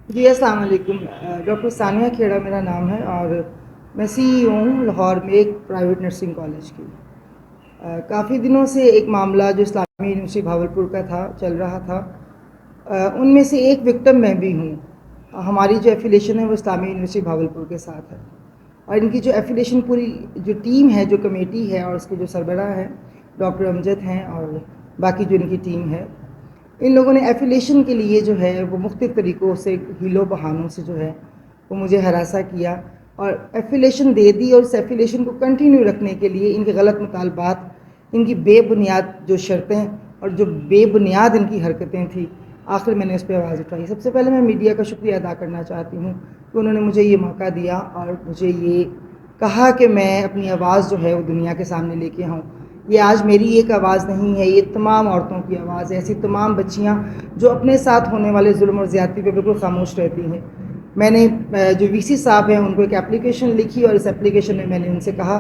جی السلام علیکم. ڈاکٹر ثانیہ کھیڑا میرا نام ہے اور میں CEO ہوں لاہور میں ایک پرائیویٹ نرسنگ کالج کی. کافی دنوں سے ایک معاملہ جو اسلامی یونیورسٹی بھاولپور کا تھا چل رہا تھا. ان میں سے ایک وکٹم میں بھی ہوں. ہماری جو ایفیلیشن ہے وہ اسلامی یونیورسٹی بھاولپور کے ساتھ ہے اور ان کی جو ایفیلیشن پوری جو ٹیم ہے جو کمیٹی ہے اور اس کے جو سربراہ ہیں ڈاکٹر امجد ہیں اور باقی جو ان کی ٹیم ہے، ان لوگوں نے ایفیلیشن کے لیے جو ہے وہ مختلف طریقوں سے ہیلو بہانوں سے جو ہے وہ مجھے ہراساں کیا اور ایفیلیشن دے دی اور اس ایفیلیشن کو کنٹینیو رکھنے کے لیے ان کے غلط مطالبات، ان کی بے بنیاد جو شرطیں اور جو بے بنیاد ان کی حرکتیں تھیں، آخر میں نے اس پہ آواز اٹھائی. سب سے پہلے میں میڈیا کا شکریہ ادا کرنا چاہتی ہوں کہ انہوں نے مجھے یہ موقع دیا اور مجھے یہ کہا کہ میں اپنی آواز جو ہے وہ دنیا کے سامنے لے کے آؤں. یہ آج میری ایک آواز نہیں ہے، یہ تمام عورتوں کی آواز ہے، ایسی تمام بچیاں جو اپنے ساتھ ہونے والے ظلم اور زیادتی پہ بالکل خاموش رہتی ہیں. میں نے جو VC صاحب ہیں ان کو ایک اپلیکیشن لکھی اور اس اپلیکیشن میں میں نے ان سے کہا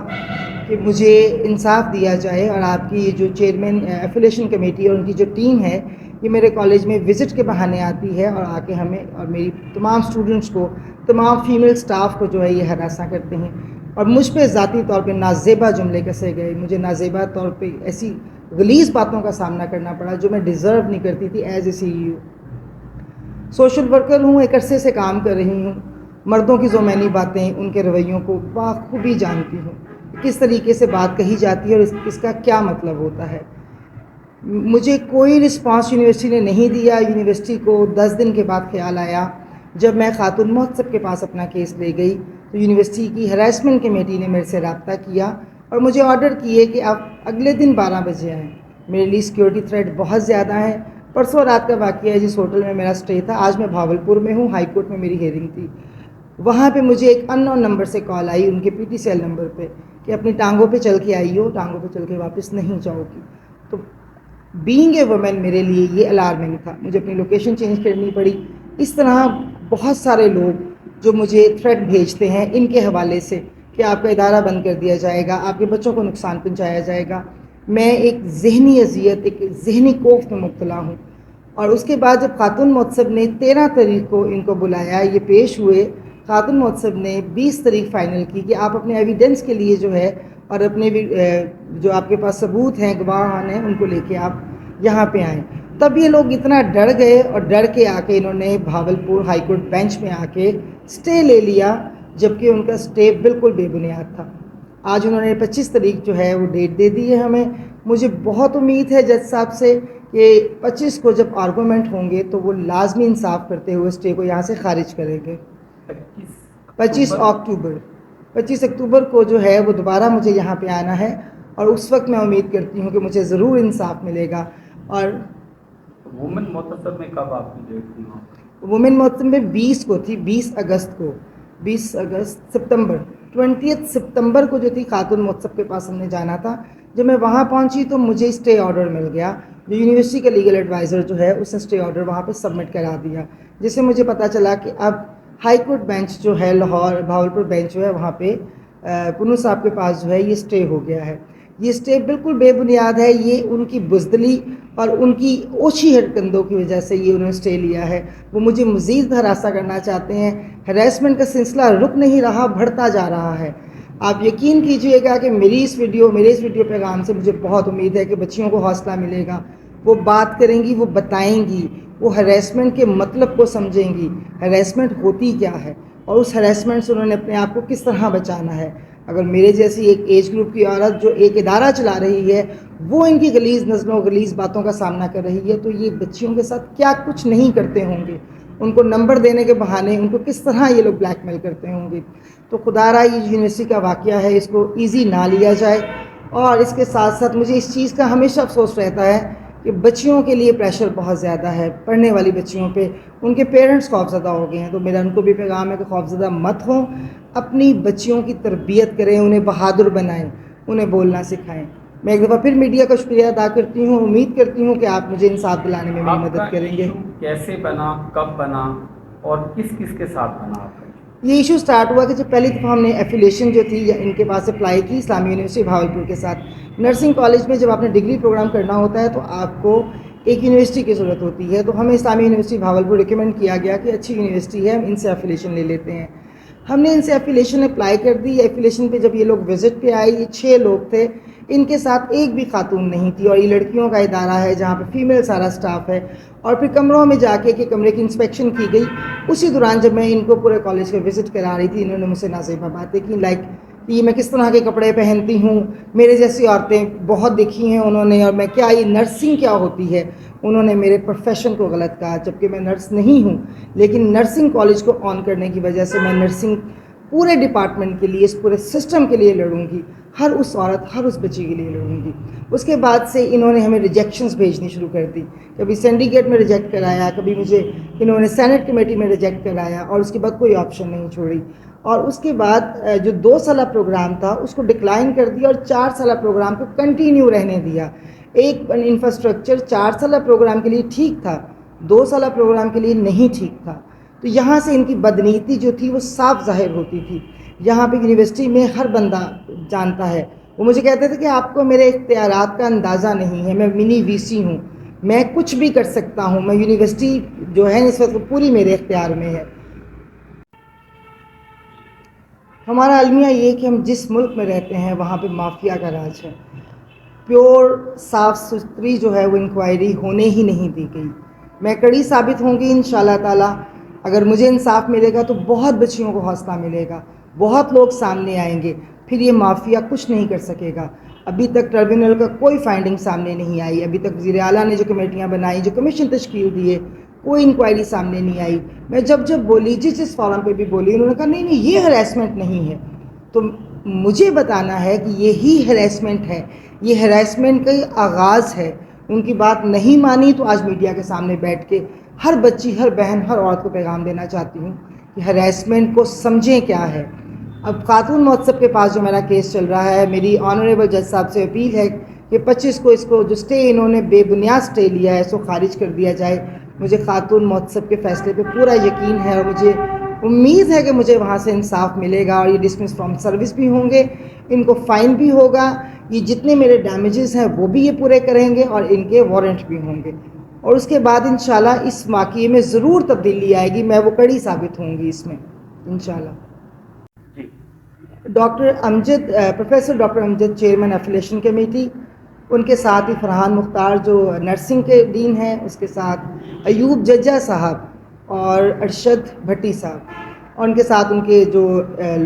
کہ مجھے انصاف دیا جائے اور آپ کی جو چیئرمین ایفیلیشن کمیٹی اور ان کی جو ٹیم ہے یہ میرے کالج میں وزٹ کے بہانے آتی ہے اور آ کے ہمیں اور میری تمام اسٹوڈنٹس کو، تمام فیمیل سٹاف کو جو ہے یہ ہراساں کرتے ہیں اور مجھ پہ ذاتی طور پہ نازیبا جملے کسے گئے. مجھے نازیبا طور پہ ایسی غلیظ باتوں کا سامنا کرنا پڑا جو میں ڈیزرو نہیں کرتی تھی as a CEO. Social worker ہوں، ایک عرصے سے کام کر رہی ہوں. مردوں کی ذومینی باتیں، ان کے رویوں کو بخوبی جانتی ہوں، کس طریقے سے بات کہی جاتی ہے اور اس کا کیا مطلب ہوتا ہے. مجھے کوئی رسپانس یونیورسٹی نے نہیں دیا. یونیورسٹی کو 10 دن کے بعد خیال آیا جب میں خاتون مہذب کے پاس اپنا کیس لے گئی تو یونیورسٹی کی ہراسمنٹ کمیٹی نے میرے سے رابطہ کیا اور مجھے آرڈر کیے کہ آپ اگلے دن 12 بجے آئیں. میرے لیے سیکیورٹی تھریٹ بہت زیادہ ہے. پرسوں رات کا واقعہ ہے جس ہوٹل میں میرا سٹے تھا. آج میں بھاولپور میں ہوں، ہائی کورٹ میں میری ہیئرنگ تھی. وہاں پہ مجھے ایک ان نون نمبر سے کال آئی، ان کے PT سیل نمبر پہ، کہ اپنی ٹانگوں پہ چل کے آئی ہو، ٹانگوں پہ چل کے واپس نہیں جاؤ گی. تو بینگ اے وومن میرے لیے یہ الارمنگ تھا. مجھے اپنی لوکیشن چینج کرنی پڑی. اس طرح بہت سارے لوگ جو مجھے تھریٹ بھیجتے ہیں ان کے حوالے سے کہ آپ کا ادارہ بند کر دیا جائے گا، آپ کے بچوں کو نقصان پہنچایا جائے گا. میں ایک ذہنی اذیت، ایک ذہنی کوفت میں مبتلا ہوں. اور اس کے بعد جب خاتون مہذب نے 13 تاریخ کو ان کو بلایا، یہ پیش ہوئے. خاتون مہذب نے 20 تاریخ فائنل کی کہ آپ اپنے ایویڈنس کے لیے جو ہے اور اپنے جو آپ کے پاس ثبوت ہیں، گواہان ہیں، ان کو لے کے آپ یہاں پہ آئیں. تب یہ لوگ اتنا ڈر گئے اور ڈر کے آ کے انہوں نے بھاولپور ہائی کورٹ بینچ میں آ کے سٹے لے لیا، جبکہ ان کا سٹے بالکل بے بنیاد تھا. آج انہوں نے 25 تاریخ جو ہے وہ ڈیٹ دے دی ہے ہمیں. مجھے بہت امید ہے جج صاحب سے کہ 25 کو جب آرگومنٹ ہوں گے تو وہ لازمی انصاف کرتے ہوئے سٹے کو یہاں سے خارج کریں گے. 25 اکتوبر 25 اکتوبر کو جو ہے وہ دوبارہ مجھے یہاں پہ آنا ہے اور اس وقت میں امید کرتی ہوں کہ مجھے ضرور انصاف ملے گا. اور وومن مہذب میں کب آپ کی ڈیٹ تھی؟ وومن مہذب میں 20 کو تھی، 20 اگست کو، 20 اگست سپتمبر 20 سپتمبر کو جو تھی خاتون مہذب کے پاس ہم نے جانا تھا. جب میں وہاں پہنچی تو مجھے اسٹے آرڈر مل گیا. جو یونیورسٹی کا لیگل ایڈوائزر جو ہے اس نے اسٹے آرڈر وہاں پہ سبمٹ کرا دیا، جس سے مجھے پتہ چلا کہ اب ہائی کورٹ بینچ جو ہے لاہور بھاولپور بینچ جو ہے وہاں پہ پنو صاحب کے پاس جو ہے یہ اسٹے ہو گیا ہے. یہ اسٹے بالکل بے بنیاد ہے. یہ ان کی بزدلی اور ان کی اوچھی حرکندوں کی وجہ سے یہ انہوں نے اسٹے لیا ہے. وہ مجھے مزید ہراساں کرنا چاہتے ہیں. ہراسمنٹ کا سلسلہ رک نہیں رہا، بڑھتا جا رہا ہے. آپ یقین کیجئے گا کہ میرے اس ویڈیو پیغام سے مجھے بہت امید ہے کہ بچیوں کو حوصلہ ملے گا. وہ بات کریں گی، وہ بتائیں گی، وہ ہراسمنٹ کے مطلب کو سمجھیں گی، ہراسمنٹ ہوتی کیا ہے اور اس ہراسمنٹ سے انہوں نے اپنے آپ کو کس طرح بچانا ہے. اگر میرے جیسی ایک ایج گروپ کی عورت جو ایک ادارہ چلا رہی ہے وہ ان کی غلیظ نظروں، غلیظ باتوں کا سامنا کر رہی ہے تو یہ بچیوں کے ساتھ کیا کچھ نہیں کرتے ہوں گے. ان کو نمبر دینے کے بہانے ان کو کس طرح یہ لوگ بلیک میل کرتے ہوں گے. تو خدا را یہ یونیورسٹی کا واقعہ ہے اس کو ایزی نہ لیا جائے. اور اس کے ساتھ ساتھ مجھے اس چیز کا ہمیشہ افسوس رہتا ہے کہ بچیوں کے لیے پریشر بہت زیادہ ہے، پڑھنے والی بچیوں پہ. ان کے پیرنٹس خوفزدہ ہو گئے ہیں تو میرا ان کو بھی پیغام ہے کہ خوفزدہ مت ہوں. اپنی بچیوں کی تربیت کریں، انہیں بہادر بنائیں، انہیں بولنا سکھائیں. میں ایک دفعہ پھر میڈیا کا شکریہ ادا کرتی ہوں. امید کرتی ہوں کہ آپ مجھے انصاف دلانے میں میری آپ کا مدد کریں گے. ایشو کیسے بنا، کب بنا اور کس کس کے ساتھ بنا آپ کا؟ یہ ایشو سٹارٹ ہوا کہ جب پہلی دفعہ ہم نے ایفیلیشن جو تھی ان کے پاس اپلائی کی اسلامی یونیورسٹی بھاولپور کے ساتھ. نرسنگ کالج میں جب آپ نے ڈگری پروگرام کرنا ہوتا ہے تو آپ کو ایک یونیورسٹی کی ضرورت ہوتی ہے. تو ہمیں اسلامی یونیورسٹی بھاولپور ریکمینڈ کیا گیا کہ اچھی یونیورسٹی ہے, ہم ان سے ایفیلیشن لے لیتے ہیں. ہم نے ان سے ایفیلیشن اپلائی کر دی. ایفیلیشن پہ جب یہ لوگ وزٹ پہ آئے, یہ 6 لوگ تھے, ان کے ساتھ ایک بھی خاتون نہیں تھی, اور یہ لڑکیوں کا ادارہ ہے جہاں پہ فیمیل سارا سٹاف ہے. اور پھر کمروں میں جا کے کمرے کی انسپیکشن کی گئی. اسی دوران جب میں ان کو پورے کالج کا وزٹ کرا رہی تھی, انہوں نے مجھ سے نازیبہ باتیں کی, لائک یہ میں کس طرح کے کپڑے پہنتی ہوں, میرے جیسی عورتیں بہت دیکھی ہیں انہوں نے, اور میں کیا, یہ نرسنگ کیا ہوتی ہے. انہوں نے میرے پروفیشن کو غلط کہا, جبکہ میں نرس نہیں ہوں, لیکن نرسنگ کالج کو آن کرنے کی وجہ سے میں نرسنگ پورے ڈپارٹمنٹ کے لیے, اس پورے سسٹم کے لیے لڑوں گی, ہر اس عورت, ہر اس بچی کے لیے لڑوں گی. اس کے بعد سے انہوں نے ہمیں ریجیکشنز بھیجنی شروع کر دی. کبھی سینڈیکیٹ میں ریجیکٹ کرایا, کبھی مجھے انہوں نے سینٹ کمیٹی میں ریجیکٹ کرایا, اور اس کے بعد کوئی آپشن نہیں چھوڑی. اور اس کے بعد جو 2 سالہ پروگرام تھا اس کو ڈکلائن کر دیا, اور 4 سالہ پروگرام کو کنٹینیو رہنے دیا. ایک انفراسٹرکچر 4 سالہ پروگرام کے لیے ٹھیک تھا, 2 سالہ پروگرام کے لیے نہیں ٹھیک تھا. تو یہاں سے ان کی بدنیتی جو تھی وہ صاف ظاہر ہوتی تھی. یہاں پہ یونیورسٹی میں ہر بندہ جانتا ہے. وہ مجھے کہتے تھے کہ آپ کو میرے اختیارات کا اندازہ نہیں ہے, میں منی وی سی ہوں, میں کچھ بھی کر سکتا ہوں, میں یونیورسٹی جو ہے اس وقت پوری میرے اختیار میں ہے. ہمارا المیہ یہ کہ ہم جس ملک میں رہتے ہیں وہاں پہ مافیا کا راج ہے. پیور صاف ستھری جو ہے وہ انکوائری ہونے ہی نہیں دی گئی. میں کڑی ثابت ہوں گی انشاءاللہ تعالیٰ. اگر مجھے انصاف ملے گا تو بہت بچیوں کو حوصلہ ملے گا, بہت لوگ سامنے آئیں گے, پھر یہ مافیا کچھ نہیں کر سکے گا. ابھی تک ٹربیونل کا کوئی فائنڈنگ سامنے نہیں آئی. ابھی تک وزیر اعلیٰ نے جو کمیٹیاں بنائی, جو کمیشن تشکیل دیے, کوئی انکوائری سامنے نہیں آئی. میں جب بولی, جس فورم پہ بھی بولی, انہوں نے کہا نہیں یہ ہراسمنٹ نہیں ہے. تو مجھے بتانا ہے کہ یہی ہراسمنٹ ہے, یہ ہراسمنٹ کا آغاز ہے. ان کی بات نہیں مانی تو آج میڈیا کے سامنے بیٹھ کے ہر بچی, ہر بہن, ہر عورت کو پیغام دینا چاہتی ہوں کہ ہراسمنٹ کو سمجھیں کیا ہے. اب خاتون مہوتسو کے پاس جو میرا کیس چل رہا ہے, میری آنریبل جج صاحب سے اپیل ہے کہ 25 کو اس کو جو سٹے انہوں نے بے بنیاد سٹے لیا ہے اس کو خارج کر دیا جائے. مجھے خاتون مہوتسو کے فیصلے پہ پورا یقین ہے, اور مجھے امید ہے کہ مجھے وہاں سے انصاف ملے گا, اور یہ ڈسمس فرام سروس بھی ہوں گے, ان کو فائن بھی ہوگا, یہ جتنے میرے ڈیمیجز ہیں وہ بھی یہ پورے کریں گے, اور ان کے وارنٹ بھی ہوں گے. اور اس کے بعد انشاءاللہ اس واقعے میں ضرور تبدیلی آئے گی. میں وہ کڑی ثابت ہوں گی اس میں انشاءاللہ. ڈاکٹر امجد, پروفیسر ڈاکٹر امجد, چیئرمین ایفیلیشن کمیٹی, ان کے ساتھ ہی فرحان مختار جو نرسنگ کے ڈین ہیں, اس کے ساتھ ایوب ججا صاحب اور ارشد بھٹی صاحب, اور ان کے ساتھ ان کے جو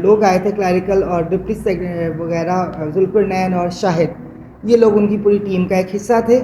لوگ آئے تھے کلیریکل اور ڈپٹی وغیرہ, ذوالقرنین اور شاہد, یہ لوگ ان کی پوری ٹیم کا ایک حصہ تھے.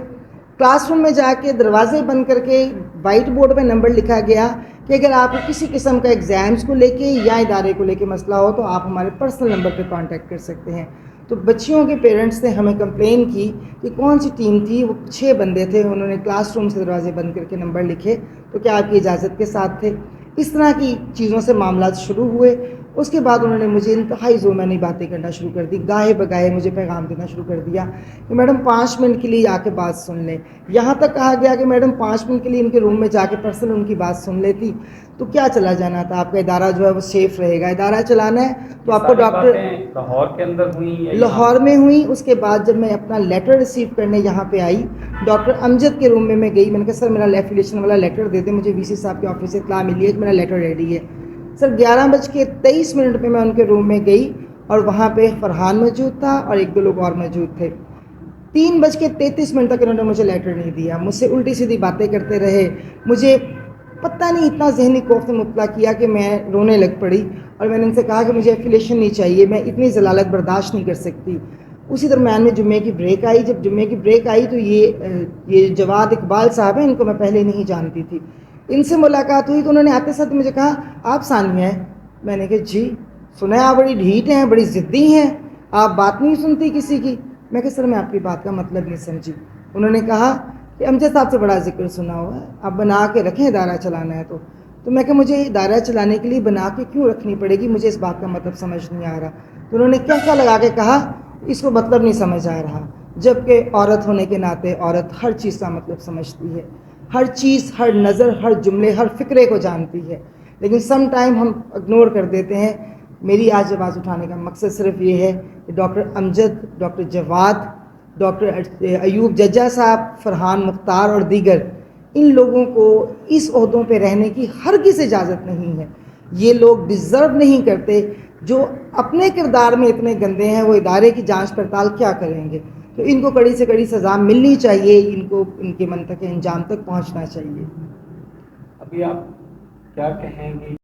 کلاس روم میں جا کے دروازے بند کر کے وائٹ بورڈ پہ نمبر لکھا گیا کہ اگر آپ کو کسی قسم کا ایگزامس کو لے کے یا ادارے کو لے کے مسئلہ ہو تو آپ ہمارے پرسنل نمبر پہ کانٹیکٹ کر سکتے ہیں. تو بچیوں کے پیرنٹس نے ہمیں کمپلین کی کہ کون سی ٹیم تھی, وہ 6 بندے تھے, انہوں نے کلاس روم سے دروازے بند کر کے نمبر لکھے, تو کیا آپ کی اجازت کے ساتھ تھے. اس طرح کی چیزوں سے معاملات شروع ہوئے. اس کے بعد انہوں نے مجھے انتہائی زورمانی باتیں کرنا شروع کر دی, گاہے بگاہے مجھے پیغام دینا شروع کر دیا کہ میڈم 5 منٹ کے لیے آ کے بات سن لیں. یہاں تک کہا گیا کہ میڈم 5 منٹ کے لیے ان کے روم میں جا کے پرسنل ان کی بات سن لیتی تو کیا چلا جانا تھا. آپ کا ادارہ جو ہے وہ سیف رہے گا, ادارہ چلانا ہے تو آپ کو ڈاکٹر. لاہور کے اندر ہوئی, لاہور میں ہوئی. اس کے بعد جب میں اپنا لیٹر ریسیو کرنے یہاں پہ آئی, ڈاکٹر امجد کے روم میں گئی, میں نے کہا سر میرا ایفیلیشن والا لیٹر دے دیں, مجھے وی سی صاحب کے آفس سے اطلاع ملی ہے کہ میرا لیٹر ریڈی ہے. سر 11:23 پہ میں ان کے روم میں گئی, اور وہاں پہ فرحان موجود تھا اور 1-2 لوگ اور موجود تھے. 3:33 تک انہوں نے مجھے لیٹر نہیں دیا, مجھ سے الٹی سیدھی باتیں کرتے رہے. مجھے پتہ نہیں اتنا ذہنی خوف نے مطلع کیا کہ میں رونے لگ پڑی, اور میں نے ان سے کہا کہ مجھے ایفیلیشن نہیں چاہیے, میں اتنی ضلالت برداشت نہیں کر سکتی. اسی درمیان میں جمعے کی بریک آئی. جب جمعے کی بریک آئی تو یہ جواد اقبال صاحب ہیں, ان کو میں پہلے نہیں جانتی تھی. ان سے ملاقات ہوئی تو انہوں نے آتے ساتھ مجھے کہا آپ ثانیہ ہیں. میں نے کہا جی. سنا ہے آپ بڑی ڈھیٹ ہیں, بڑی ضدی ہیں, آپ بات نہیں سنتی کسی کی. میں کہا سر میں آپ کی بات کا مطلب نہیں سمجھی. انہوں نے کہا کہ امجد صاحب سے بڑا ذکر سنا ہوا ہے, آپ بنا کے رکھیں ادارہ چلانا ہے تو میں کہا مجھے ادارہ چلانے کے لیے بنا کے کیوں رکھنی پڑے گی, مجھے اس بات کا مطلب سمجھ نہیں آ رہا. تو انہوں نے کیا لگا کے کہا اس کو مطلب نہیں سمجھ آ رہا, جبکہ عورت ہونے کے ناطے عورت ہر چیز کا مطلب سمجھتی ہے, ہر چیز, ہر نظر, ہر جملے, ہر فکرے کو جانتی ہے, لیکن سم ٹائم ہم اگنور کر دیتے ہیں. میری آج آواز اٹھانے کا مقصد صرف یہ ہے کہ ڈاکٹر امجد, ڈاکٹر جواد ڈاکٹر ایوب ججا صاحب، فرحان مختار اور دیگر، ان لوگوں کو اس عہدوں پہ رہنے کی ہرگز اجازت نہیں ہے. یہ لوگ ڈیزرو نہیں کرتے. جو اپنے کردار میں اتنے گندے ہیں وہ ادارے کی جانچ پڑتال کیا کریں گے؟ تو ان کو کڑی سے کڑی سزا ملنی چاہیے، ان کو ان کے منطقے انجام تک پہنچنا چاہیے. ابھی آپ کیا کہیں گے